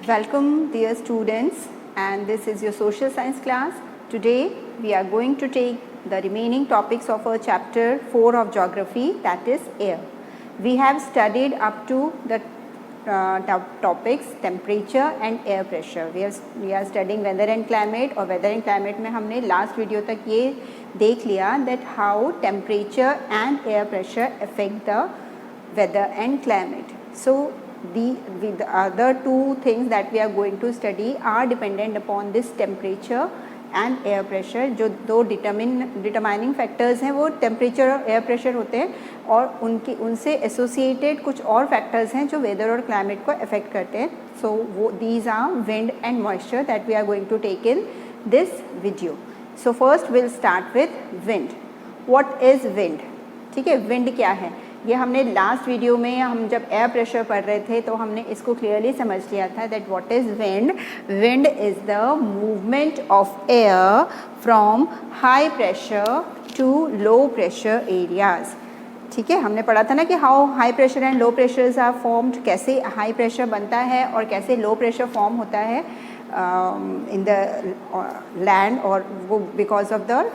Welcome dear students, and this is your social science class. Today we are going to take the remaining topics of our chapter 4 of geography, that is air. We have studied up to the topics temperature and air pressure. We are studying weather and climate, और weather and climate में हमने last video तक ये देख लिया that how temperature and air pressure affect the weather and climate. So the other two things that we are going to study are dependent upon this temperature and air pressure. जो दो determining factors हैं वो temperature और air pressure होते हैं, और उनसे associated कुछ और factors हैं जो weather और climate को affect करते हैं. So these are wind and moisture that we are going to take in this video. So first we'll start with wind. What is wind? ठीक है, wind क्या है? ये हमने लास्ट वीडियो में हम जब एयर प्रेशर पढ़ रहे थे तो हमने इसको क्लियरली समझ लिया था that what is wind. Wind is the movement of air from high pressure to low pressure areas. ठीक है, हमने पढ़ा था ना कि how high pressure and low pressures are formed, कैसे हाई प्रेशर बनता है और कैसे लो प्रेशर फॉर्म होता है इन द लैंड, और वो because of the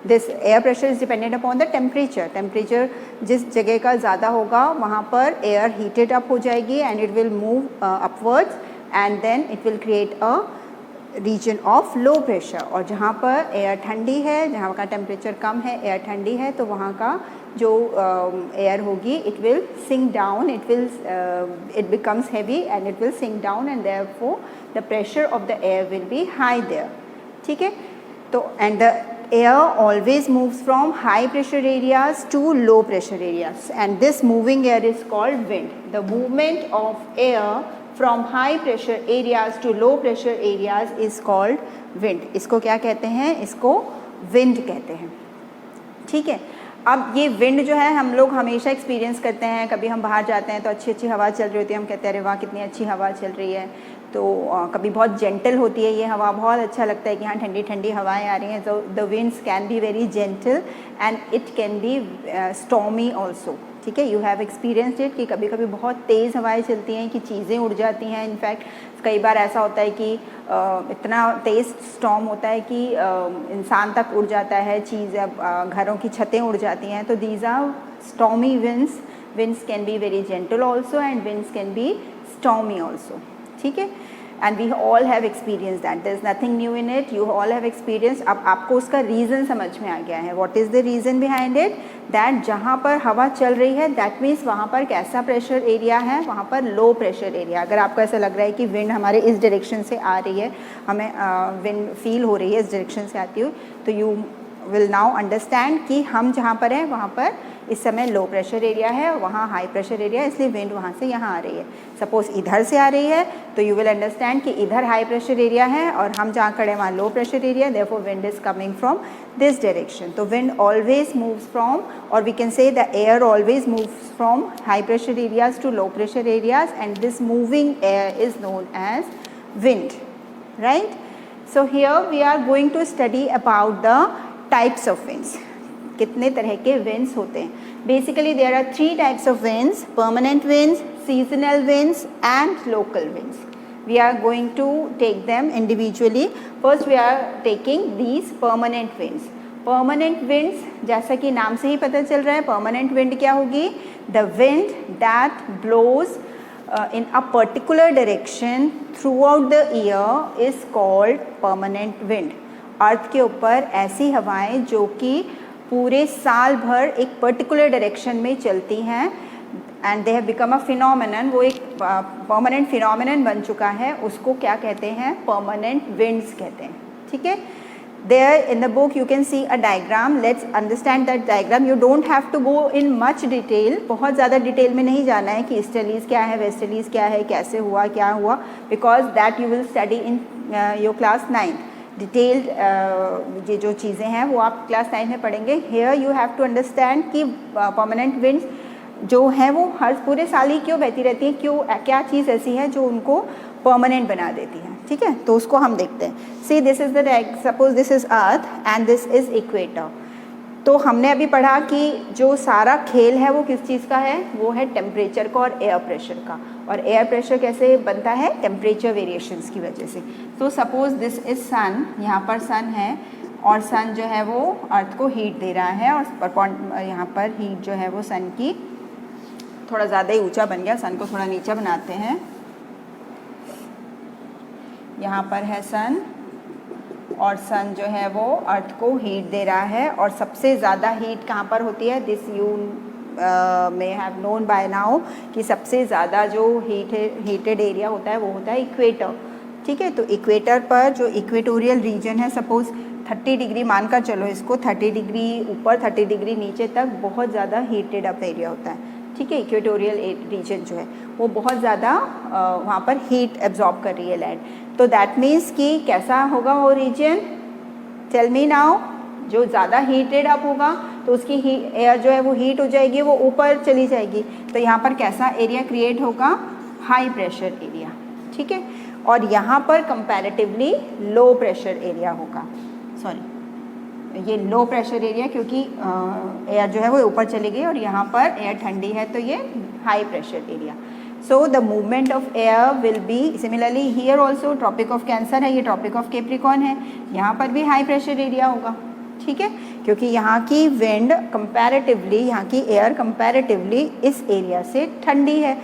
this air pressure is dependent upon the temperature. Temperature जिस जगह का ज़्यादा होगा वहाँ पर एयर हीटेड अप हो जाएगी and it will move upwards and then it will create a region of low pressure. और जहाँ पर एयर ठंडी है, जहाँ का टेम्परेचर कम है, एयर ठंडी है, तो वहाँ का जो एयर होगी it will sink down, it becomes heavy and it will sink down and therefore the pressure of the air will be high there. ठीक है, तो and the air always moves from high pressure areas to low pressure areas, and this moving air is called wind. The movement of air from high pressure areas to low pressure areas is called wind. इसको क्या कहते हैं? इसको wind कहते हैं. ठीक है, अब ये विंड जो है हम लोग हमेशा एक्सपीरियंस करते हैं. कभी हम बाहर जाते हैं तो अच्छी अच्छी हवा चल रही होती है, हम कहते हैं अरे वाह कितनी अच्छी हवा चल रही है. तो कभी बहुत जेंटल होती है ये हवा, बहुत अच्छा लगता है कि हाँ ठंडी ठंडी हवाएं आ रही हैं. तो the winds can be very gentle and it can be stormy also. ठीक है, यू हैव एक्सपीरियंस्ड इट कि कभी कभी बहुत तेज़ हवाएं चलती हैं कि चीज़ें उड़ जाती हैं. इनफैक्ट कई बार ऐसा होता है कि इतना तेज़ स्टॉर्म होता है कि इंसान तक उड़ जाता है, घरों की छतें उड़ जाती हैं. तो these are stormy winds. Winds can be very gentle also and winds can be stormy also. ठीक है, and we all have experience that. There is nothing new in it, you all have experience. अब आपको उसका reason समझ में आ गया है. What is the reason behind it? That जहाँ पर हवा चल रही है दैट मीन्स वहाँ पर कैसा प्रेशर एरिया है? वहाँ पर लो प्रेशर एरिया. अगर आपको ऐसा लग रहा है कि विंड हमारे इस डायरेक्शन से आ रही है, हमें विंड फील हो रही है इस डायरेक्शन से आती हुई, तो यू विल नाउ अंडरस्टैंड कि हम जहाँ पर हैं वहाँ पर इस समय लो प्रेशर एरिया है, वहाँ हाई प्रेशर एरिया है, इसलिए विंड वहाँ से यहाँ आ रही है. सपोज़ इधर से आ रही है तो यू विल अंडरस्टैंड कि इधर हाई प्रेशर एरिया है और हम जहाँ खड़े हैं वहाँ low pressure area, therefore wind is coming from this direction. तो विंड ऑलवेज मूव्स फ्रॉम, और we can say the air always moves from high pressure areas to low pressure areas, and this moving air is known as wind. Right, so here we are going to study about the types of winds. कितने तरह के winds होते हैं? Basically there are 3 types of winds: permanent winds, seasonal winds and local winds. We are going to take them individually. First we are taking these permanent winds. Permanent winds जैसा कि नाम से ही पता चल रहा है, परमानेंट विंड क्या होगी? The wind that blows in a particular direction throughout the year is called permanent wind. अर्थ के ऊपर ऐसी हवाएं जो कि पूरे साल भर एक पर्टिकुलर डायरेक्शन में चलती हैं and they have become a phenomenon, वो एक परमानेंट फिनोमेनन बन चुका है, उसको क्या कहते हैं? परमानेंट विंड्स कहते हैं. ठीक है, there in the book you can see a diagram. Let's understand that diagram. You don't have to go in much detail. बहुत ज़्यादा डिटेल में नहीं जाना है कि ईस्टर्लीज क्या है, वेस्टर्लीज क्या है, कैसे हुआ, क्या हुआ, because that you will study in your class 9. Detailed ये जो चीज़ें हैं वो आप क्लास 9 में पढ़ेंगे. Here you have to understand कि परमानेंट विंड्स जो हैं वो हर पूरे साल ही क्यों बहती रहती हैं, क्यों, क्या चीज़ ऐसी है जो उनको परमानेंट बना देती है. ठीक है, तो उसको हम देखते हैं. See this is the, suppose this is earth and this is equator. तो हमने अभी पढ़ा कि जो सारा खेल है वो किस चीज़ का है, वो है टेम्परेचर का और एयर प्रेशर का। और एयर प्रेशर कैसे बनता है, टेम्परेचर वेरिएशंस की वजह से। तो सपोज दिस इज सन, यहाँ पर सन है और सन जो है वो अर्थ को हीट दे रहा है, और यहाँ पर हीट जो है वो सन की थोड़ा ज़्यादा ही ऊंचा बन गया, सन को थोड़ा नीचा बनाते हैं। यहाँ पर है सन और सन जो है वो अर्थ को हीट दे रहा है, और सबसे ज़्यादा हीट कहाँ पर होती है, this you may have known by now कि सबसे ज़्यादा जो हीटेड एरिया होता है वो होता है इक्वेटर। ठीक है, तो इक्वेटर पर जो इक्वेटोरियल रीजन है, सपोज 30 डिग्री मानकर चलो इसको, 30 डिग्री ऊपर 30 डिग्री नीचे तक बहुत ज़्यादा हीटेड अप एरिया होता है। ठीक है, इक्वेटोरियल रीजन जो है वो बहुत ज़्यादा वहाँ पर हीट एब्जॉर्ब कर रही है लैंड। तो दैट मीन्स कि कैसा होगा वो रीजन, टेल मी नाउ। जो ज़्यादा हीटेड अप होगा तो उसकी एयर जो है वो हीट हो जाएगी, वो ऊपर चली जाएगी। तो यहाँ पर कैसा एरिया क्रिएट होगा, हाई प्रेशर एरिया। ठीक है, और यहाँ पर कंपैरेटिवली लो प्रेशर एरिया होगा, सॉरी ये लो प्रेशर एरिया, क्योंकि एयर जो है वो ऊपर चली गई और यहाँ पर एयर ठंडी है, तो ये high pressure area. So the movement of air will be similarly here also, tropic of cancer है, ये ट्रॉपिक ऑफ कैप्रिकॉर्न है, यहाँ पर भी हाई प्रेशर एरिया होगा। ठीक है, क्योंकि यहाँ की विंड कंपैरेटिवली, यहाँ की एयर कंपैरेटिवली इस एरिया से ठंडी है,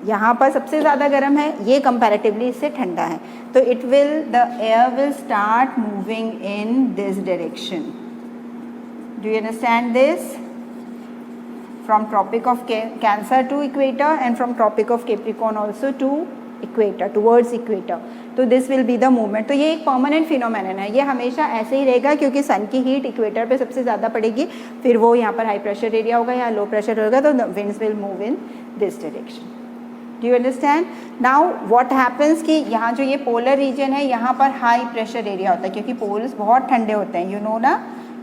यहाँ पर सबसे ज़्यादा गर्म है, ये कंपैरेटिवली इससे ठंडा है। तो the air will start moving in this direction. Do you understand this? From Tropic of Cancer to equator and from Tropic of Capricorn also to equator, towards equator. तो this will be the movement. तो ये एक permanent phenomenon है, ये हमेशा ऐसे ही रहेगा, क्योंकि सन की हीट इक्वेटर पे सबसे ज़्यादा पड़ेगी, फिर वो यहाँ पर हाई प्रेशर एरिया होगा या लो प्रेशर होगा, तो the winds will move in this direction. Do you understand? Now what happens कि यहाँ जो ये पोलर रीजन है, यहाँ पर हाई प्रेशर एरिया होता है, क्योंकि पोल्स बहुत ठंडे होते हैं, यू नो ना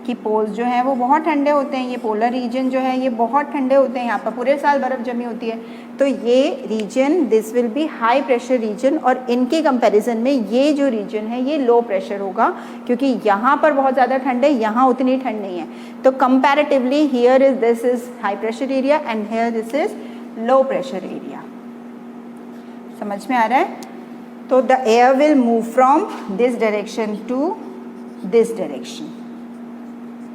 कि पोल्स जो हैं वो बहुत ठंडे होते हैं। ये पोलर रीजन जो है ये बहुत ठंडे होते हैं, यहाँ पर पूरे साल बर्फ़ जमी होती है। तो ये region, this will be high pressure region, और इनके कंपैरिजन में ये जो रीजन है ये लो प्रेशर होगा, क्योंकि यहाँ पर बहुत ज़्यादा ठंड है, यहाँ उतनी ठंड नहीं है। तो comparatively here is this is high pressure area and here this is low pressure area. समझ में आ रहा है? तो the air will move from this direction to this direction.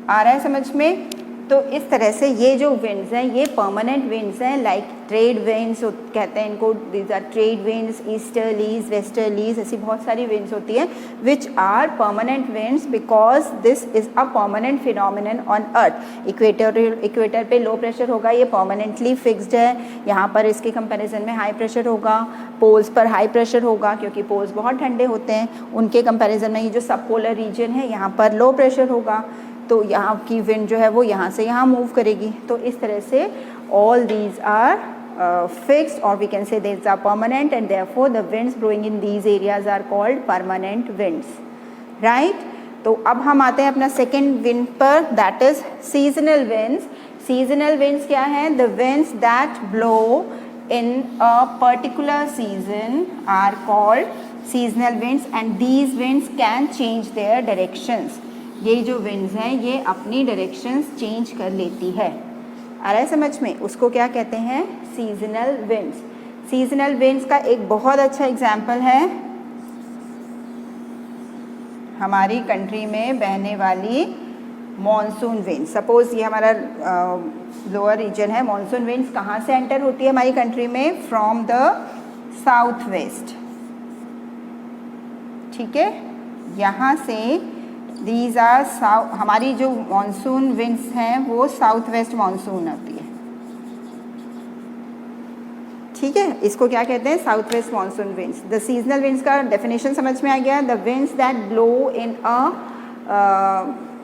आ रहा है समझ में? तो इस तरह से ये जो विंड्स हैं ये परमानेंट विंड्स हैं, लाइक ट्रेड विंड्स कहते हैं इनको, these are trade winds, easterlies, westerlies, ऐसी बहुत सारी विंड्स होती हैं which are permanent winds because this is a permanent phenomenon on earth. Equator पे लो प्रेशर होगा, ये परमानेंटली फिक्स्ड है, यहाँ पर इसके कंपैरिजन में हाई प्रेशर होगा, पोल्स पर हाई प्रेशर होगा क्योंकि पोल्स बहुत ठंडे होते हैं, उनके कंपैरिजन में ये जो सब पोलर रीजन है यहाँ पर लो प्रेशर होगा, तो यहाँ की विंड जो है वो यहाँ से यहाँ मूव करेगी। तो इस तरह से ऑल दीज आर फिक्स्ड, और we can say these are permanent, and therefore the winds blowing in these areas are called permanent winds, right. तो अब हम आते हैं अपना सेकेंड विंड पर, that is seasonal winds. Seasonal winds क्या हैं? The winds that blow in a particular season are called seasonal winds, and these winds can change their directions. ये जो winds हैं ये अपनी directions change कर लेती है। आ रहा है समझ में? उसको क्या कहते हैं? seasonal winds. seasonal winds का एक बहुत अच्छा एग्जाम्पल है हमारी कंट्री में बहने वाली मॉनसून विंड। सपोज ये हमारा लोअर रीजन है, मॉनसून विंड्स कहाँ से एंटर होती है हमारी कंट्री में? From the south west. ठीक है, यहाँ से दीज आर हमारी जो मॉनसून विंड्स हैं वो साउथ वेस्ट मॉनसून होती है। ठीक है, इसको क्या कहते हैं? South west monsoon winds. The seasonal winds का डेफिनेशन समझ में आ गया? The winds that blow in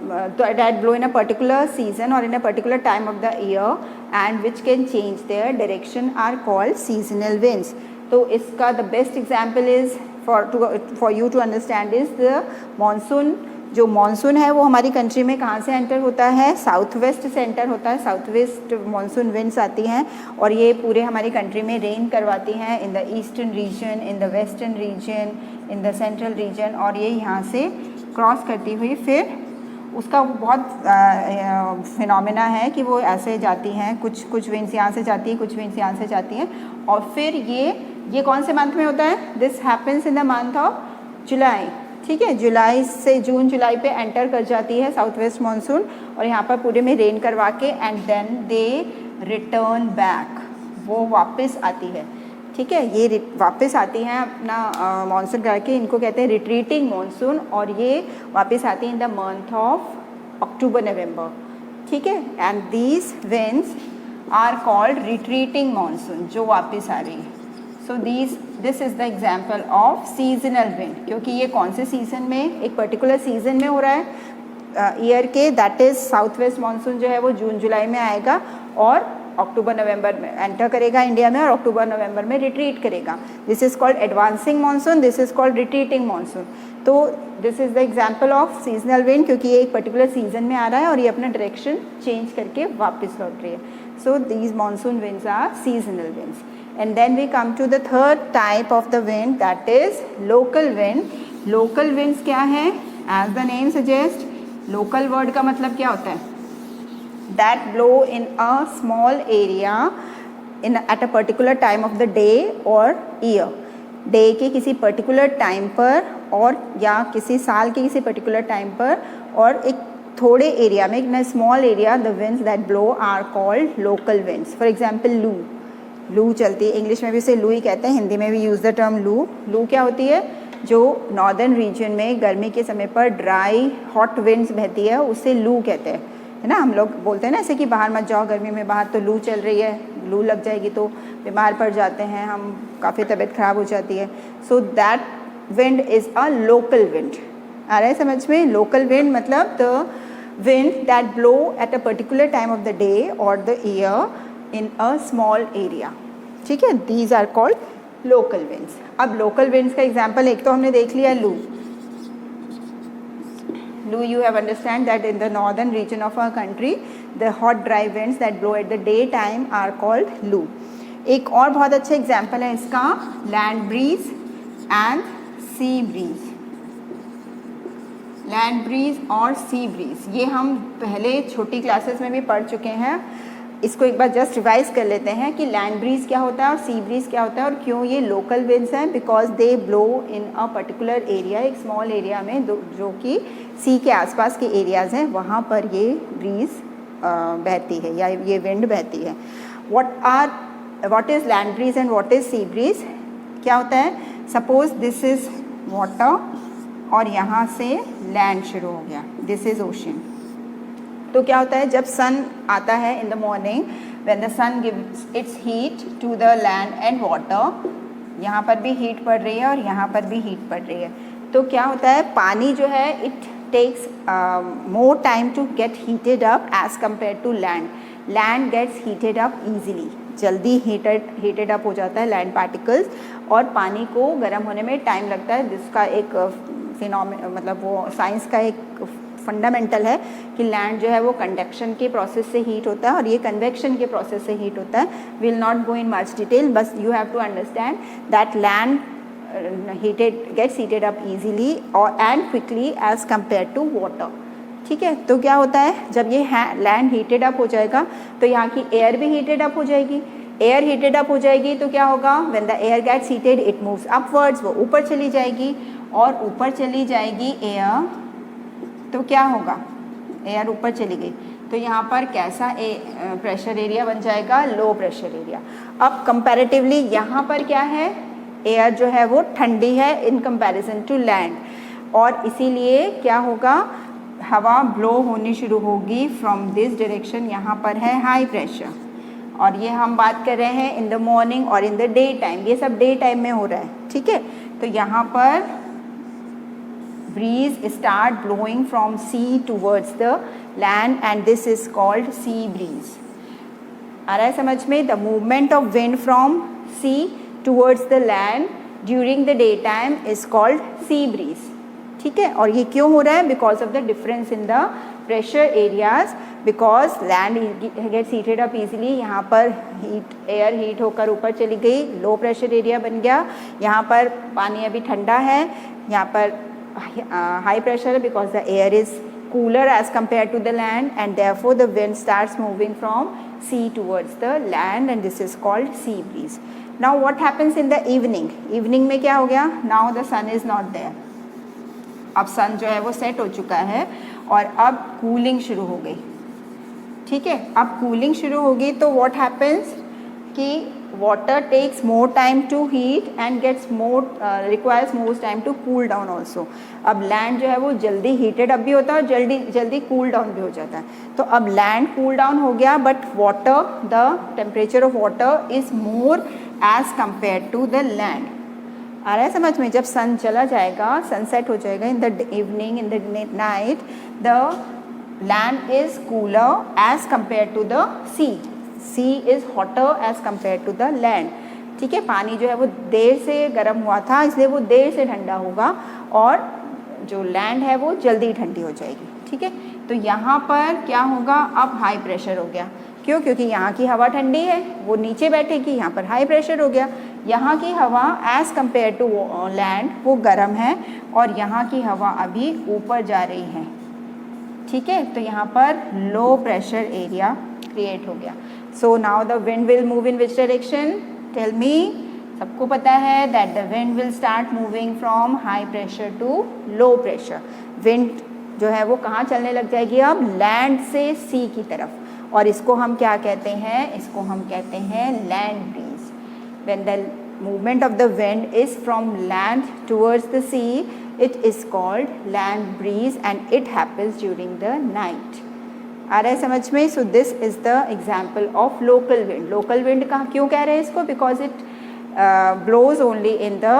that blow in a particular season or in a particular time of the year and which can change their direction are called seasonal winds. तो इसका the best example is for you to understand is the monsoon. जो monsoon है वो हमारी country में कहाँ से enter होता है? साउथ वेस्ट से एंटर होता है। साउथ वेस्ट मानसून विंड्स आती हैं और ये पूरे हमारी कंट्री में रेन करवाती हैं in the eastern region, in the western region, in the central region, और ये यहाँ से क्रॉस करती हुई फिर उसका बहुत फिनोमेना है कि वो ऐसे जाती हैं, कुछ विंड्स यहाँ से जाती है, कुछ विंड्स यहाँ से जाती हैं, और फिर ये कौन से मंथ में होता है? This happens in the month of July, ठीक है। जुलाई से जून जुलाई पे एंटर कर जाती है साउथ वेस्ट मानसून, और यहाँ पर पूरे में रेन करवा के and then they return back, वो वापस आती है, ठीक है। ये वापस आती हैं अपना मानसून करके, इनको कहते हैं रिट्रीटिंग मानसून, और ये वापस आती हैं in the month of October November, ठीक है। And these winds are called retreating monsoon, जो वापस आ रही है। So this is the example of seasonal wind, क्योंकि ये कौन से सीज़न में, एक पर्टिकुलर सीज़न में हो रहा है ईयर के, that is south west monsoon जो है वो जून जुलाई में आएगा और अक्टूबर नवंबर में एंटर करेगा इंडिया में, और अक्टूबर नवंबर में रिट्रीट करेगा। This is called advancing monsoon, this is called retreating monsoon. तो this is the example of seasonal wind, क्योंकि ये एक पर्टिकुलर सीजन में आ रहा है और ये अपना डायरेक्शन चेंज करके वापस लौट रही है। So these monsoon winds are seasonal winds. And then we come to the third type of the wind, that is local wind. Local winds क्या है? As the name suggests, local word का मतलब क्या होता है? That blow in a small area at a particular time of the day or year. Day के किसी particular time पर, और या किसी साल के किसी particular time पर, और एक थोड़े एरिया में, in a small area, the winds that blow are called local winds. For example, लू चलती है, इंग्लिश में भी इसे लू ही कहते हैं, हिंदी में भी यूज़ द टर्म लू। लू क्या होती है? जो नॉर्दर्न रीजन में गर्मी के समय पर ड्राई हॉट विंड्स बहती है, उसे लू कहते हैं, है ना। हम लोग बोलते हैं ना ऐसे कि बाहर मत जाओ गर्मी में, बाहर तो लू चल रही है, लू लग जाएगी तो बीमार पड़ जाते हैं हम, काफ़ी तबीयत ख़राब हो जाती है। So that wind is a local wind. आ रहा है समझ में? लोकल विंड मतलब the wind that blow at a particular time of the day और the year in a small area, ठीक है। These are called local winds. अब local winds का example एक तो हमने देख लिया लू। लू you have understand that in the northern region of our country the hot dry winds that blow at the daytime are called लू। एक और बहुत अच्छा example है इसका land breeze and sea breeze। land breeze और sea breeze ये हम पहले छोटी क्लासेस में भी पढ़ चुके हैं। इसको एक बार जस्ट रिवाइज कर लेते हैं कि लैंड ब्रीज क्या होता है और सी ब्रीज क्या होता है और क्यों ये लोकल विंड्स हैं। Because they blow in a particular area, एक स्मॉल एरिया में जो कि सी के आसपास के एरियाज़ हैं, वहाँ पर ये ब्रीज बहती है या ये विंड बहती है। What is land breeze and what is sea breeze? क्या होता है? सपोज दिस इज़ वाटर और यहाँ से लैंड शुरू हो गया, दिस इज़ ओशन। तो क्या होता है जब सन आता है in the morning, when the sun gives its heat to the land and water, यहाँ पर भी हीट पड़ रही है और यहाँ पर भी हीट पड़ रही है, तो क्या होता है पानी जो है it takes more time to get heated up as compare to land. Land gets heated up easily, जल्दी हीटेड अप हो जाता है लैंड पार्टिकल्स, और पानी को गर्म होने में टाइम लगता है, जिसका एक मतलब वो साइंस का एक फंडामेंटल है कि लैंड जो है वो कंडक्शन के प्रोसेस से हीट होता है और ये कन्वेक्शन के प्रोसेस से हीट होता है। Will not go in much detail, बस you have to understand that land gets heated up easily and quickly as compared to water, ठीक है। तो क्या होता है जब ये लैंड हीटेड अप हो जाएगा तो यहाँ की एयर भी हीटेड अप हो जाएगी। एयर हीटेड अप हो जाएगी तो क्या होगा? When the air gets heated it moves upwards, वो ऊपर चली जाएगी, और ऊपर चली जाएगी एयर तो क्या होगा? एयर ऊपर चली गई तो यहाँ पर कैसा प्रेशर एरिया बन जाएगा? लो प्रेशर एरिया। अब कंपैरेटिवली यहाँ पर क्या है? एयर जो है वो ठंडी है इन कंपैरिजन टू लैंड, और इसीलिए क्या होगा? हवा ब्लो होनी शुरू होगी फ्रॉम दिस डायरेक्शन। यहाँ पर है हाई प्रेशर, और ये हम बात कर रहे हैं इन द मॉर्निंग और इन द डे टाइम, ये सब डे टाइम में हो रहा है, ठीक है। तो यहाँ पर breeze start blowing from sea towards the land and this is called sea breeze। आ रहा है समझ में? The movement of wind from sea towards the land during the daytime is called sea breeze, ठीक है। और ये क्यों हो रहा है? Because of the difference in the pressure areas, because land gets heated up easily। यहाँ पर एयर हीट होकर ऊपर चली गई, लो प्रेशर एरिया बन गया। यहाँ पर पानी अभी ठंडा है, यहाँ पर हाई प्रेशर है because the air is cooler as compared to the land, and therefore the wind starts moving from sea towards the land, and this is called sea breeze. Now what happens in the evening? Evening में क्या हो गया? Now the sun is not there. अब सन जो है वो set हो चुका है और अब कूलिंग शुरू हो गई, ठीक है। अब कूलिंग शुरू होगी तो व्हाट हैपन्स कि water takes more time to heat and gets more requires more time to cool down also. अब लैंड जो है वो जल्दी हीटेड अप भी होता है और जल्दी जल्दी कूल डाउन भी हो जाता है। तो अब लैंड कूल डाउन हो गया, but water, the temperature of water is more as compare to the land. आ रहा है समझ में? जब सन चला जाएगा, सनसेट हो जाएगा in the evening, in the night, the land is cooler as compare to the sea. Sea is hotter as compare to the land, ठीक है। पानी जो है वो देर से गर्म हुआ था, इसलिए वो देर से ठंडा होगा, और जो लैंड है वो जल्दी ठंडी हो जाएगी, ठीक है। तो यहाँ पर क्या होगा? अब हाई प्रेशर हो गया। क्यों? क्योंकि यहाँ की हवा ठंडी है, वो नीचे बैठेगी, यहाँ पर हाई प्रेशर हो गया। यहाँ की हवा एज कम्पेयर टू लैंड वो गर्म है, और यहाँ की हवा अभी ऊपर जा रही है, ठीक है। तो यहाँ पर लो प्रेशर एरिया क्रिएट हो गया। So now the wind will move in which direction? Tell me. सबको पता है that the wind will start moving from high pressure to low pressure. Wind जो है वो कहाँ चलने लग जाएगी? अब लैंड से सी की तरफ, और इसको हम क्या कहते हैं? इसको हम कहते हैं land breeze. When the movement of the wind is from land towards the sea, it is called land breeze, and it happens during the night. आ रहा है समझ में? So this is the example of local wind. Local wind का क्यों कह रहे हैं इसको? Because it blows only in the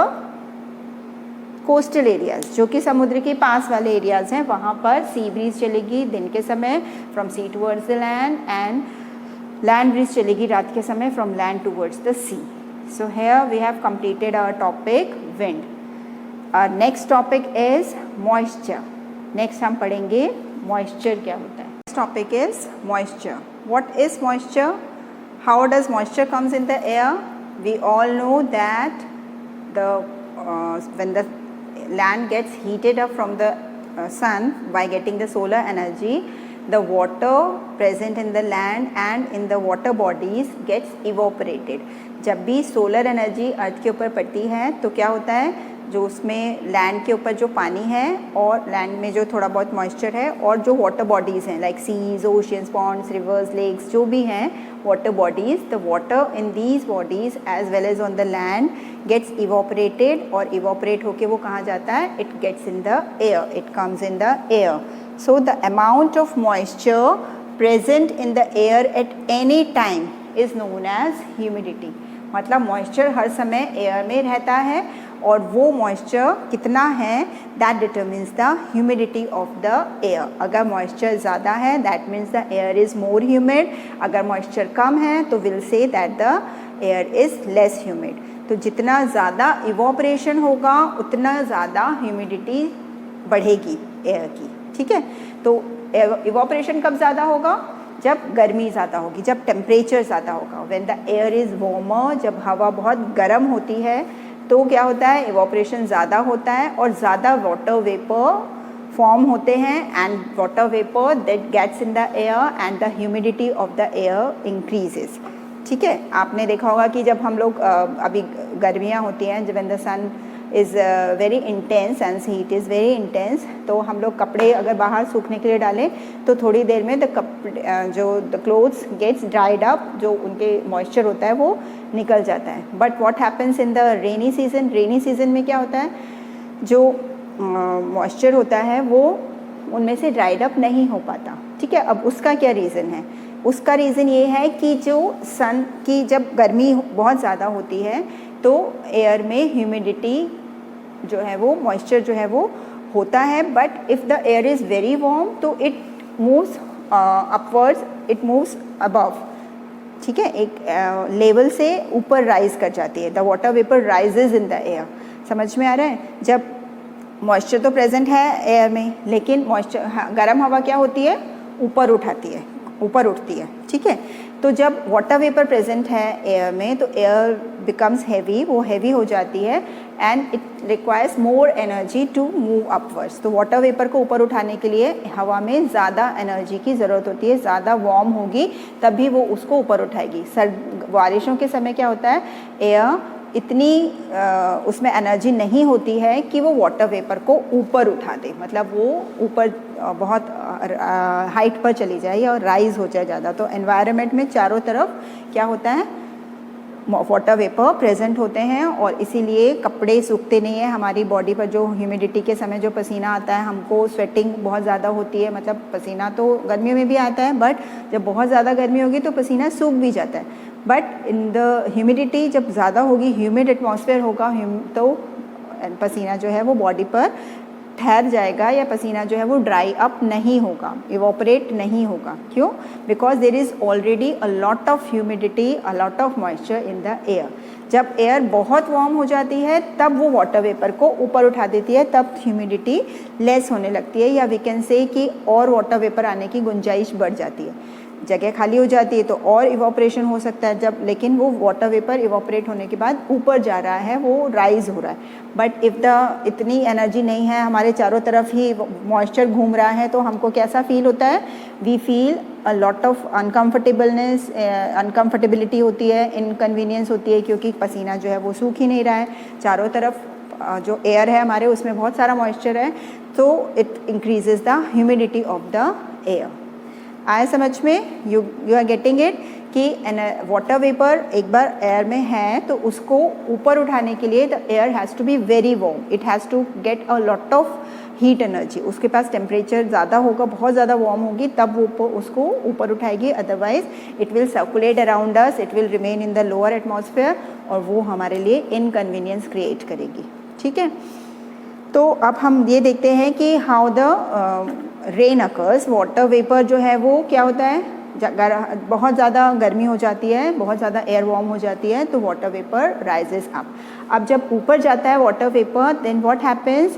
coastal areas, जो कि समुद्र के पास वाले एरियाज हैं, वहाँ पर सी ब्रीज चलेगी दिन के समय from sea towards the land, and land breeze चलेगी रात के समय from land towards the sea. So here we have completed our topic wind. Our next topic is moisture. Next हम पढ़ेंगे moisture क्या होता है. Next topic is moisture. What is moisture? How does moisture comes in the air? We all know that the when the land gets heated up from the sun by getting the solar energy, the water present in the land and in the water bodies gets evaporated. जब भी solar energy अर्थ के ऊपर पड़ती है तो क्या होता है? जो उसमें लैंड के ऊपर जो पानी है और लैंड में जो थोड़ा बहुत मॉइस्चर है, और जो वाटर बॉडीज़ हैं like seas, oceans, ponds, rivers, lakes, जो भी हैं water bodies, the water in these bodies as well as on the land gets evaporated, और इवोपरेट होके वो कहाँ जाता है? It gets in the air, it comes in the air. So the amount of moisture present in the air at any time is known as humidity. मतलब moisture हर समय air में रहता है, और वो मॉइस्चर कितना है that determines the humidity of the air. अगर मॉइस्चर ज़्यादा है that means the air is more humid. अगर मॉइस्चर कम है तो will say that the air is less humid. तो जितना ज़्यादा इवोपरेशन होगा उतना ज़्यादा ह्यूमिडिटी बढ़ेगी एयर की, ठीक है. तो इवोपरेशन कब ज़्यादा होगा? जब गर्मी ज़्यादा होगी, जब टेम्परेचर ज़्यादा होगा. When the air is warmer, जब हवा बहुत गर्म होती है तो क्या होता है? इवोपरेशन ज़्यादा होता है और ज़्यादा वाटर वेपर फॉर्म होते हैं, and water vapour that gets in the air and the humidity of the air increases, ठीक है. आपने देखा होगा कि जब हम लोग अभी गर्मियाँ होती हैं, जब when the sun is very intense and heat is very intense, तो हम लोग कपड़े अगर बाहर सूखने के लिए डालें तो थोड़ी देर में the clothes gets dried up, जो उनके मॉइस्चर होता है वो निकल जाता है. But what happens in the rainy season? Rainy season में क्या होता है? जो मॉइस्चर होता है वो उनमें से ड्राइड अप नहीं हो पाता, ठीक है. अब उसका क्या रीज़न है? उसका रीज़न ये है कि जो सन की जब गर्मी बहुत ज़्यादा होती है तो एयर में ह्यूमिडिटी जो है वो मॉइस्चर जो है वो होता है, but if the air is very warm तो it moves upwards, it moves above, ठीक है. एक लेवल से ऊपर राइज कर जाती है. The water vapour rises in the air. समझ में आ रहा है? जब मॉइस्चर तो प्रेजेंट है एयर में, लेकिन मॉइस्चर गर्म हवा क्या होती है? ऊपर उठाती है, ऊपर उठती है, ठीक है. तो जब वाटर वेपर प्रेजेंट है एयर में तो एयर बिकम्स हैवी, वो हैवी हो जाती है and it requires more energy to move upwards. तो वाटर वेपर को ऊपर उठाने के लिए हवा में ज़्यादा एनर्जी की ज़रूरत होती है, ज़्यादा वार्म होगी तभी वो उसको ऊपर उठाएगी। बारिशों के समय क्या होता है, एयर इतनी उसमें एनर्जी नहीं होती है कि वो वाटर वेपर को ऊपर उठा दे, मतलब वो ऊपर बहुत हाइट पर चली जाए और राइज हो जाए ज़्यादा। तो एनवायरनमेंट में चारों तरफ क्या होता है, वाटर वेपर प्रेजेंट होते हैं और इसीलिए कपड़े सूखते नहीं हैं। हमारी बॉडी पर जो ह्यूमिडिटी के समय जो पसीना आता है, हमको स्वेटिंग बहुत ज़्यादा होती है, मतलब पसीना तो गर्मियों में भी आता है बट जब बहुत ज़्यादा गर्मी होगी तो पसीना सूख भी जाता है। बट इन द ह्यूमिडिटी जब ज़्यादा होगी, ह्यूमिड एटमॉस्फेयर होगा तो पसीना जो है वो बॉडी पर ठहर जाएगा या पसीना जो है वो ड्राई अप नहीं होगा, इवोपरेट नहीं होगा। क्यों? Because there is already a lot of humidity, a lot of moisture in the air. जब एयर बहुत वार्म हो जाती है तब वो वाटर वेपर को ऊपर उठा देती है, तब ह्यूमिडिटी लेस होने लगती है, या वी कैन से कि और वाटर वेपर आने की गुंजाइश बढ़ जाती है, जगह खाली हो जाती है तो और इवोपरेशन हो सकता है जब, लेकिन वो वाटर वेपर इवोपरेट होने के बाद ऊपर जा रहा है, वो राइज हो रहा है। बट इफ़ द इतनी एनर्जी नहीं है, हमारे चारों तरफ ही मॉइस्चर घूम रहा है, तो हमको कैसा फील होता है, we feel a lot of uncomfortableness, uncomfortability होती है, इनकन्वीनियंस होती है, क्योंकि पसीना जो है वो सूख ही नहीं रहा है। चारों तरफ जो एयर है हमारे उसमें बहुत सारा मॉइस्चर है, तो it increases the humidity of the air. आए समझ में? यू आर गेटिंग इट कि वाटर वेपर एक बार एयर में है तो उसको ऊपर उठाने के लिए the air has to be very warm, it has to get a lot of heat energy, उसके पास टेम्परेचर ज़्यादा होगा, बहुत ज़्यादा वार्म होगी तब वो उसको ऊपर उठाएगी, otherwise it will circulate around us, it will remain in the lower atmosphere और वो हमारे लिए इनकन्वीनियंस क्रिएट करेगी। ठीक है, तो अब हम ये देखते हैं कि how the rain occurs. Water vapour जो है वो क्या होता है, बहुत ज़्यादा गर्मी हो जाती है, बहुत ज़्यादा एयर वार्म हो जाती है तो वाटर वेपर राइजेस अप। अब जब ऊपर जाता है water vapour, then what happens,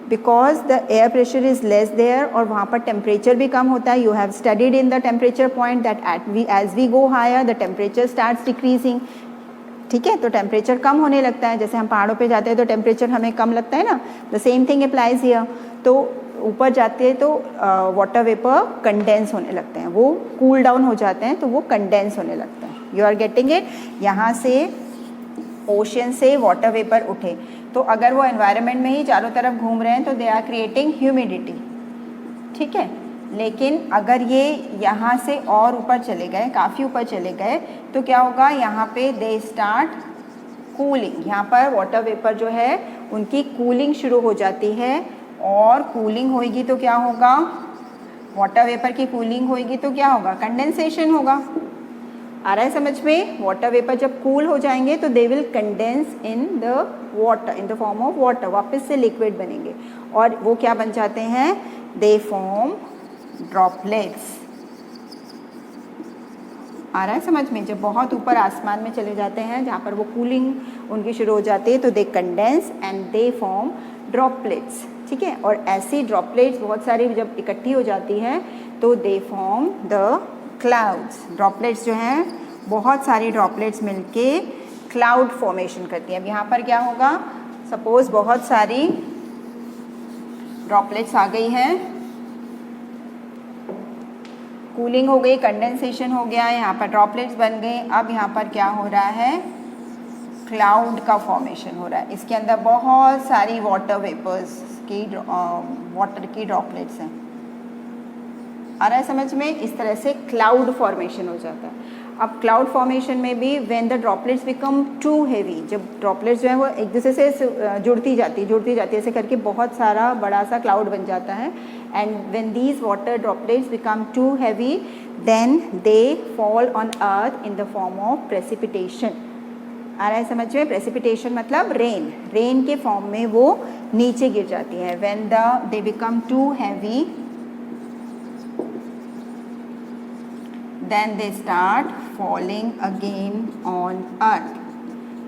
because the air pressure is less there और वहाँ पर टेम्परेचर भी कम होता है। You have studied in the temperature point that as we go higher the temperature starts decreasing. ठीक है, तो टेम्परेचर कम होने लगता है, जैसे हम पहाड़ों पे जाते हैं तो टेम्परेचर हमें कम लगता है ना, the same thing applies here. तो ऊपर जाते हैं तो वाटर वेपर कंडेंस होने लगते हैं, वो कूल डाउन हो जाते हैं तो वो कंडेंस होने लगते हैं। You are getting it? यहाँ से ओशन से वाटर वेपर उठे तो अगर वो एनवायरनमेंट में ही चारों तरफ घूम रहे हैं तो दे आर क्रिएटिंग ह्यूमिडिटी। ठीक है, लेकिन अगर ये यहाँ से और ऊपर चले गए, काफ़ी ऊपर चले गए तो क्या होगा, यहाँ पे दे स्टार्ट कूलिंग। यहाँ पर वाटर वेपर जो है उनकी कूलिंग शुरू हो जाती है और कूलिंग होगी तो क्या होगा, वाटर वेपर की कूलिंग होगी तो क्या होगा, कंडेंसेशन होगा। आ रहा है समझ में? वाटर वेपर जब कूल हो जाएंगे तो they will condense in the water, in the form of water, वापस से लिक्विड बनेंगे और वो क्या बन जाते हैं, दे फॉर्म ड्रॉपलेट्स। आ रहा है समझ में? जब बहुत ऊपर आसमान में चले जाते हैं जहाँ पर वो कूलिंग उनकी शुरू हो जाती है तो they condense and they form droplets. ठीक है, और ऐसी ड्रॉपलेट्स बहुत सारी जब इकट्ठी हो जाती हैं तो they form the clouds. Droplets जो हैं, बहुत सारी ड्रॉपलेट्स मिलके क्लाउड फॉर्मेशन करती हैं। अब यहाँ पर क्या होगा, सपोज बहुत सारी ड्रॉपलेट्स आ गई हैं, कूलिंग हो गई, कंडेंसेशन हो गया, यहाँ पर ड्रॉपलेट्स बन गए। अब यहाँ पर क्या हो रहा है, क्लाउड का फॉर्मेशन हो रहा है। इसके अंदर बहुत सारी वाटर वेपर्स की वाटर की ड्रॉपलेट्स हैं। आ रहा है समझ में? इस तरह से क्लाउड फॉर्मेशन हो जाता है। अब क्लाउड फॉर्मेशन में भी when the droplets become too heavy, जब ड्रॉपलेट्स जो है वो एक दूसरे से जुड़ती जाती ऐसे करके बहुत सारा बड़ा सा क्लाउड बन जाता है। And when these water droplets become too heavy then they fall on earth in the form of precipitation. आ रहा है समझ में? प्रेसिपिटेशन मतलब रेन, रेन के फॉर्म में वो नीचे गिर जाती है। When they become too heavy then they start falling again on earth।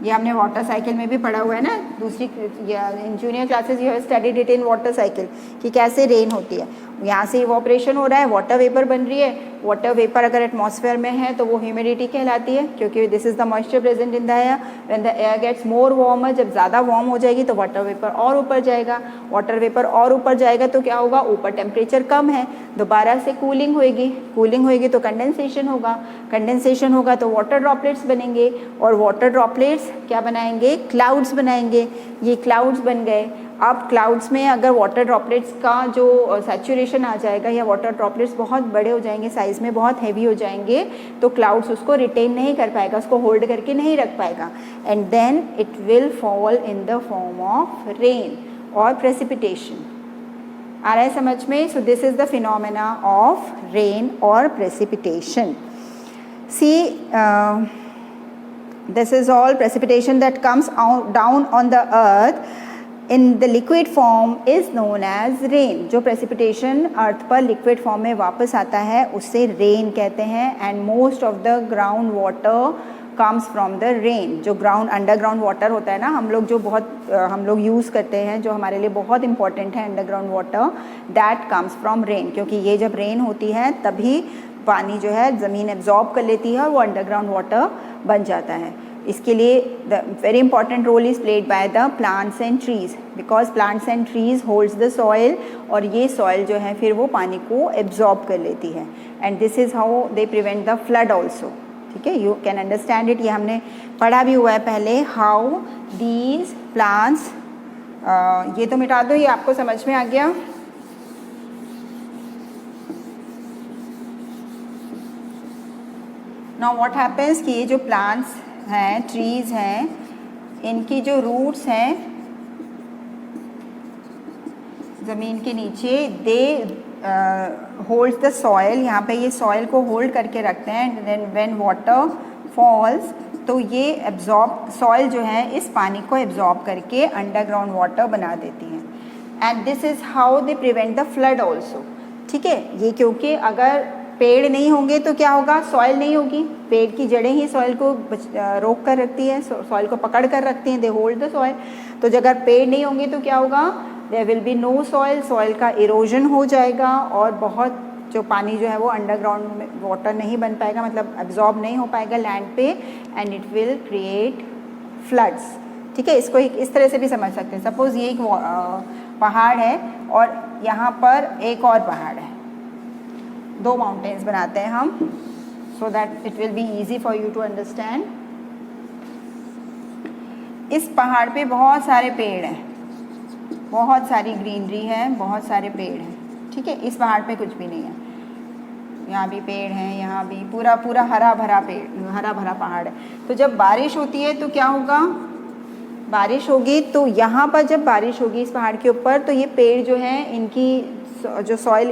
ये हमने वाटर साइकिल में भी पढ़ा हुआ है ना, दूसरी in junior classes you have studied it in water cycle कि कैसे रेन होती है। यहाँ से इवोपरेशन हो रहा है, वाटर वेपर बन रही है। वाटर वेपर अगर एटमॉस्फेयर में है तो वो ह्यूमिडिटी कहलाती है, क्योंकि this is the moisture present in the air. When the air gets more warmer, जब ज़्यादा वार्म हो जाएगी तो वाटर वेपर और ऊपर जाएगा। वाटर वेपर और ऊपर जाएगा तो क्या होगा, ऊपर टेम्परेचर कम है, दोबारा से कूलिंग होएगी। कूलिंग होएगी तो कंडेंसेशन होगा, कंडेंसेशन होगा तो वाटर ड्रॉपलेट्स बनेंगे, और वाटर ड्रॉपलेट्स क्या बनाएंगे, क्लाउड्स बनाएंगे। ये क्लाउड्स बन गए। अब क्लाउड्स में अगर वाटर ड्रॉपलेट्स का जो सैचुरेशन आ जाएगा, या वाटर ड्रॉपलेट्स बहुत बड़े हो जाएंगे, साइज़ में बहुत हैवी हो जाएंगे, तो क्लाउड्स उसको रिटेन नहीं कर पाएगा, उसको होल्ड करके नहीं रख पाएगा, and then it will fall in the form of rain और प्रेसिपिटेशन। आ रहा है समझ में? So this is the phenomena of rain और precipitation. See this is all precipitation that comes down on the earth in the liquid form is known as rain. जो precipitation अर्थ पर liquid form में वापस आता है उसे रेन कहते हैं। And most of the ground water comes from the rain. जो ग्राउंड अंडरग्राउंड वाटर होता है ना, हम लोग यूज़ करते हैं, जो हमारे लिए बहुत इंपॉर्टेंट है underground water, that comes from rain. क्योंकि ये जब रेन होती है तभी पानी जो है ज़मीन एब्जॉर्ब कर लेती है और वो अंडरग्राउंड वाटर बन जाता है। इसके लिए the very important role is played by the plants and trees, because plants and trees holds the soil, और ये सॉइल जो है फिर वो पानी को एब्जॉर्ब कर लेती है। And this is how they prevent the flood also. ठीक है, यू कैन अंडरस्टैंड इट। ये हमने पढ़ा भी हुआ है पहले, हाउ दीज प्लांट्स, ये तो मिटा दो, ये आपको समझ में आ गया। नाउ व्हाट हैपेंस कि ये जो प्लांट्स हैं, ट्रीज़ हैं, इनकी जो रूट्स हैं ज़मीन के नीचे, दे होल्ड्स द सॉइल। यहाँ पे ये सॉइल को होल्ड करके रखते हैं। देन व्हेन वाटर फॉल्स तो ये एब्जॉर्ब, सॉइल जो है इस पानी को एब्जॉर्ब करके अंडरग्राउंड वाटर बना देती है। And this is how they prevent the flood also. ठीक है, ये क्योंकि अगर पेड़ नहीं होंगे तो क्या होगा, सॉइल नहीं होगी। पेड़ की जड़ें ही सॉइल को रोक कर रखती हैं, सॉइल को पकड़ कर रखती हैं, दे होल्ड द सॉइल। तो अगर पेड़ नहीं होंगे तो क्या होगा, there will be no soil, soil का इरोजन हो जाएगा, और बहुत जो पानी जो है वो अंडरग्राउंड में वाटर नहीं बन पाएगा, मतलब एब्जॉर्ब नहीं हो पाएगा लैंड पे, and it will create floods. ठीक है, इसको इस तरह से भी समझ सकते हैं। सपोज़ ये एक पहाड़ है और यहाँ पर एक और पहाड़ है, दो माउंटेन्स बनाते हैं हम, so that it will be easy for you to understand. इस पहाड़ पे बहुत सारे पेड़ हैं, बहुत सारी ग्रीनरी है, बहुत सारे पेड़ हैं। ठीक है, इस पहाड़ पे कुछ भी नहीं है, यहाँ भी पेड़ हैं, यहाँ भी पूरा पूरा हरा भरा पेड़, हरा भरा पहाड़ है। तो जब बारिश होती है तो क्या होगा, बारिश होगी तो यहाँ पर जब बारिश होगी इस पहाड़ के ऊपर, तो ये पेड़ जो हैं, इनकी जो सॉइल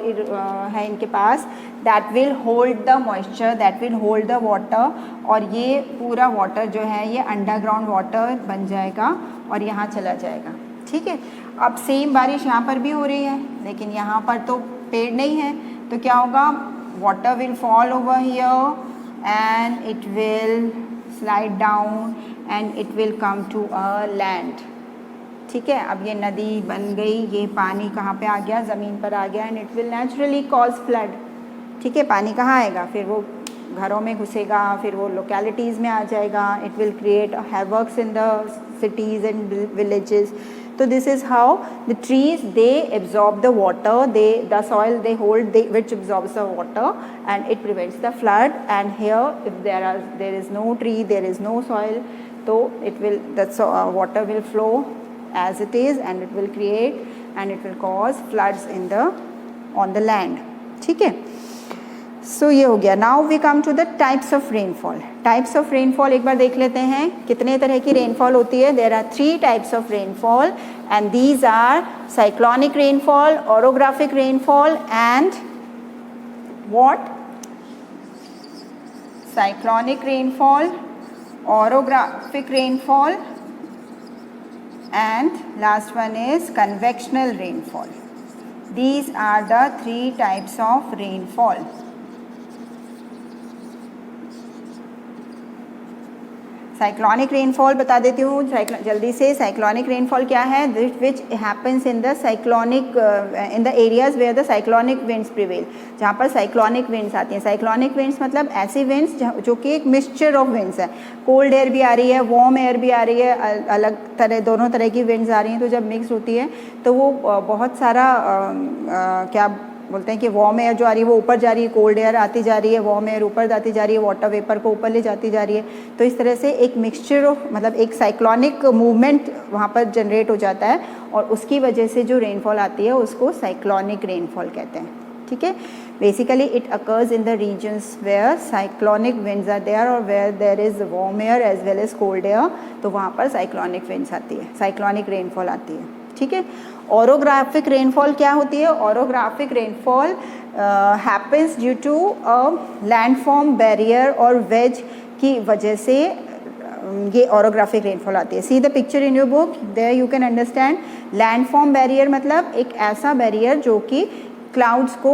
है इनके पास, that will hold the moisture, that will hold the water, और ये पूरा वाटर जो है ये अंडरग्राउंड वाटर बन जाएगा और यहाँ चला जाएगा। ठीक है, अब सेम बारिश यहाँ पर भी हो रही है, लेकिन यहाँ पर तो पेड़ नहीं है, तो क्या होगा, water will fall over here and it will slide down and it will come to a land. ठीक है, अब ये नदी बन गई, ये पानी कहाँ पे आ गया, ज़मीन पर आ गया, and it will naturally cause flood. ठीक है, पानी कहाँ आएगा, फिर वो घरों में घुसेगा, फिर वो लोकेलिटीज़ में आ जाएगा, it will create havocs in the cities and villages. So this is how the trees, they absorb the water, the soil they hold, which absorbs the water, and it prevents the flood. And here, if there is no tree, there is no soil, so water will flow as it is, and it will create and it will cause floods on the land. ठीक है, सो ये हो गया। Now we come to the types of rainfall. Types of rainfall एक बार देख लेते हैं, कितने तरह की रेनफॉल होती है। There are 3 types of rainfall, and these are cyclonic rainfall, orographic rainfall, and what, cyclonic rainfall, orographic rainfall, and last one is convectional rainfall. These are the 3 types of rainfall. Cyclonic rainfall बता देती हूँ जल्दी से। Cyclonic rainfall क्या है? Which happens in the cyclonic in the areas where the cyclonic winds prevail, जहाँ पर cyclonic winds आती हैं। साइक्लोनिक विंड्स मतलब ऐसी विंड्स जो कि एक मिक्सचर ऑफ विंड्स है, कोल्ड एयर भी आ रही है, वार्म एयर भी आ रही है, अलग तरह दोनों तरह की विंड्स आ रही हैं। तो जब मिक्स होती है तो वो बहुत सारा क्या बोलते हैं कि वार्म एयर जो आ रही है वो ऊपर जा रही है, कोल्ड एयर आती जा रही है, वार्म एयर ऊपर जाती जा रही है, वाटर वेपर को ऊपर ले जाती जा रही है। तो इस तरह से एक मिक्सचर ऑफ मतलब एक साइक्लोनिक मूवमेंट वहाँ पर जनरेट हो जाता है और उसकी वजह से जो रेनफॉल आती है उसको साइक्लोनिक रेनफॉल कहते हैं। ठीक है, basically it occurs in the regions where cyclonic winds are there और where there is warm air as well as cold air, तो वहाँ पर साइक्लोनिक विंड्स आती है, साइक्लोनिक रेनफॉल आती है। ठीक है, ओरोग्राफिक रेनफॉल क्या होती है? Orographic rainfall happens due to a landform barrier और वेज की वजह से ये ओरोग्राफिक रेनफॉल आती है। See the picture in your book, there you can understand. Landform barrier मतलब एक ऐसा बैरियर जो कि क्लाउड्स को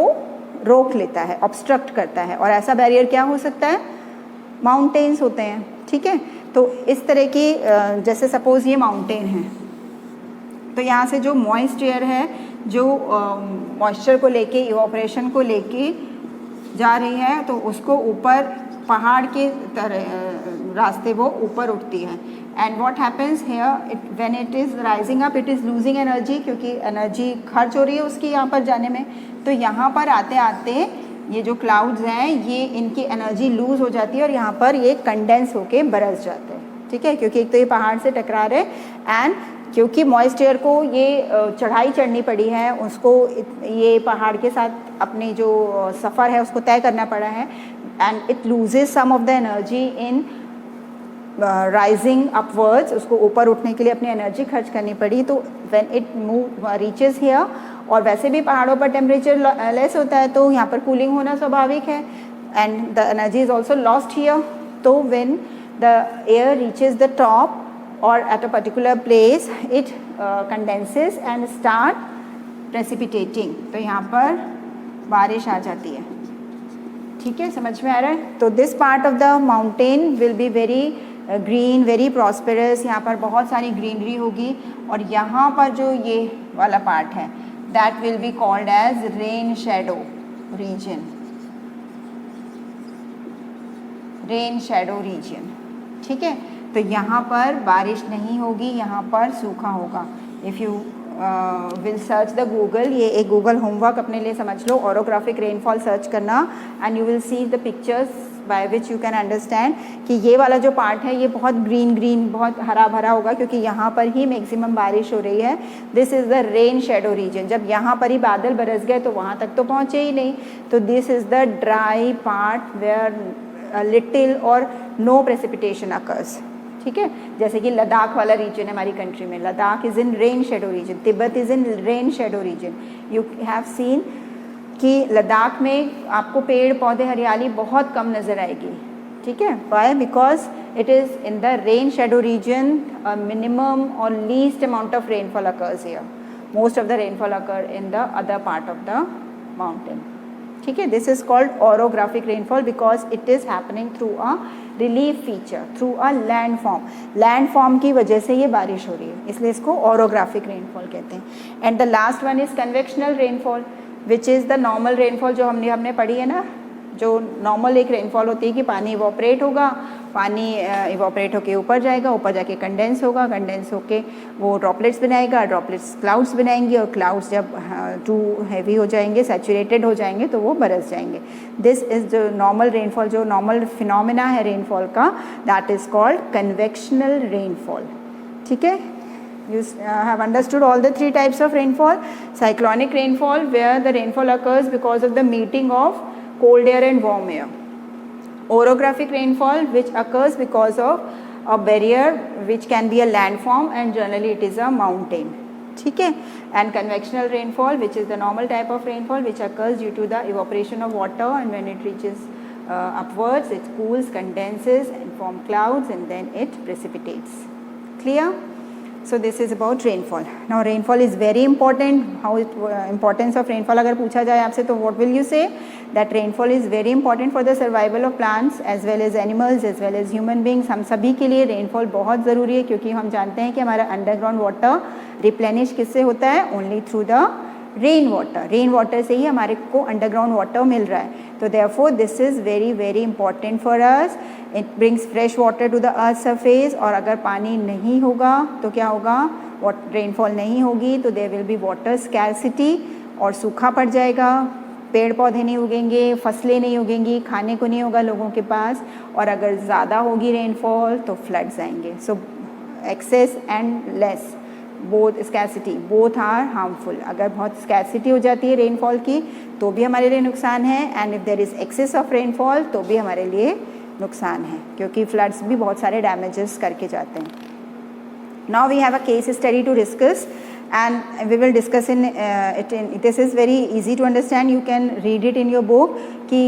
रोक लेता है, ऑब्स्ट्रक्ट करता है। और ऐसा बैरियर क्या हो सकता है? माउंटेन्स होते हैं। ठीक है, तो इस तरह की जैसे सपोज ये माउंटेन है, तो यहाँ से जो मॉइस्ट एयर है जो मॉइस्चर को लेके इवोपरेशन को लेके जा रही है, तो उसको ऊपर पहाड़ के तरह रास्ते वो ऊपर उठती है। And what happens here, it when it is rising up it is losing energy, क्योंकि एनर्जी खर्च हो रही है उसकी यहाँ पर जाने में। तो यहाँ पर आते आते ये जो क्लाउड्स हैं ये इनकी एनर्जी लूज़ हो जाती है और यहाँ पर ये कंडेंस होके बरस जाते हैं। ठीक है, क्योंकि एक तो ये पहाड़ से टकरा रहे एंड क्योंकि मॉइस्ट एयर को ये चढ़ाई चढ़नी पड़ी है, उसको ये पहाड़ के साथ अपनी जो सफ़र है उसको तय करना पड़ा है and it loses some of the energy in rising upwards, उसको ऊपर उठने के लिए अपनी एनर्जी खर्च करनी पड़ी। तो when it move reaches here, और वैसे भी पहाड़ों पर टेम्परेचर लेस होता है तो यहाँ पर कूलिंग होना स्वाभाविक है and the energy is also lost here. तो when the air reaches the top or at a particular place it condenses and start precipitating, तो यहाँ पर बारिश आ जाती है। ठीक है, समझ में आ रहा है? तो this part of the mountain will be very green, very prosperous, यहाँ पर बहुत सारी ग्रीनरी होगी। और यहाँ पर जो ये वाला पार्ट है that will be called as rain shadow region, rain shadow region. ठीक है, तो यहाँ पर बारिश नहीं होगी, यहाँ पर सूखा होगा। If you will search the Google, ये एक गूगल होमवर्क अपने लिए समझ लो, ओरोग्राफिक रेनफॉल सर्च करना and you will see the pictures by which you can understand कि ये वाला जो पार्ट है ये बहुत ग्रीन ग्रीन, बहुत हरा भरा होगा क्योंकि यहाँ पर ही मैक्सिमम बारिश हो रही है। This is the rain shadow reason. जब यहाँ पर ही बादल बरस गए तो वहाँ तक तो पहुँचे ही नहीं, तो this is the dry part where little और नो प्रेसिपिटेशन अकर्स। ठीक है, जैसे कि लद्दाख वाला रीजन है हमारी कंट्री में, Ladakh is in rain shadow reason, Tibet is in rain shadow reason. You have seen कि लद्दाख में आपको पेड़ पौधे हरियाली बहुत कम नज़र आएगी। ठीक है, why? Because it is in the rain shadow region, minimum और least amount of rainfall occurs here, most of the rainfall occur in the other part of the mountain. ठीक है, this is called orographic rainfall because it is happening through a relief feature, through a landform. Landform की वजह से ये बारिश हो रही है, इसलिए इसको ओरोग्राफिक रेनफॉल कहते हैं। And the last one is convectional rainfall which is the normal rainfall जो हमने पढ़ी है ना, जो नॉर्मल एक रेनफॉल होती है कि पानी इवोपरेट होगा, पानी इवोपरेट होके ऊपर जाएगा, ऊपर जाके कंडेंस होगा, कंडेंस होके वो ड्रॉपलेट्स बनाएगा, ड्रॉपलेट्स क्लाउड्स बनाएंगे और क्लाउड्स जब टू हैवी हो जाएंगे, सैचुरेटेड हो जाएंगे तो वो बरस जाएंगे। दिस इज़ जो नॉर्मल रेनफॉल, जो नॉर्मल फिनोमेना है रेनफॉल का, that is called convectional rainfall. ठीक है, you have understood all the three types of rainfall. Cyclonic rainfall where the rainfall occurs because of the meeting of cold air and warm air. Orographic rainfall which occurs because of a barrier which can be a landform and generally it is a mountain. ठीक है, and convectional rainfall which is the normal type of rainfall which occurs due to the evaporation of water and when it reaches upwards it cools, condenses and form clouds and then it precipitates. Clear? So this is about rainfall. Now rainfall is very important. How importance of rainfall अगर पूछा जाए आपसे तो what will you say? That rainfall is very important for the survival of plants as well as animals as well as human beings. हम सभी के लिए rainfall बहुत ज़रूरी है क्योंकि हम जानते हैं कि हमारा underground water replenish किससे होता है? Only through the rain water से ही हमारे को अंडरग्राउंड वाटर मिल रहा है. तो therefore this is very very important for us. It brings fresh water to the earth surface. और अगर पानी नहीं होगा तो क्या होगा? रेनफॉल नहीं होगी तो there will be water scarcity और सूखा पड़ जाएगा. पेड़ पौधे नहीं उगेंगे, फसलें नहीं उगेंगी, खाने को नहीं होगा लोगों के पास. और अगर ज़्यादा होगी रेनफॉल तो फ्लड्स आएंगे. So excess and less both scarcity both are harmful. अगर बहुत स्कैरसिटी हो जाती है रेनफॉल की तो भी हमारे लिए नुकसान है. And if there is excess of rainfall तो भी हमारे लिए नुकसान है क्योंकि फ्लड्स भी बहुत सारे डैमेजेस करके जाते हैं. Now we have a case study to discuss and we will discuss in it. This is very easy to understand. You can read it in your book कि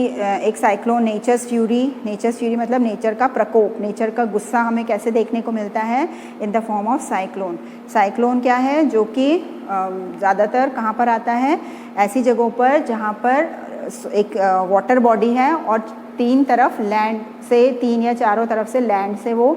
एक साइक्लोन नेचर्स फ्यूरी मतलब nature का प्रकोप, nature का गुस्सा हमें कैसे देखने को मिलता है in the form of cyclone. Cyclone क्या है? जो कि ज़्यादातर कहाँ पर आता है? ऐसी जगहों पर जहाँ पर एक वाटर बॉडी है और तीन तरफ लैंड से, तीन या चारों तरफ से लैंड से वो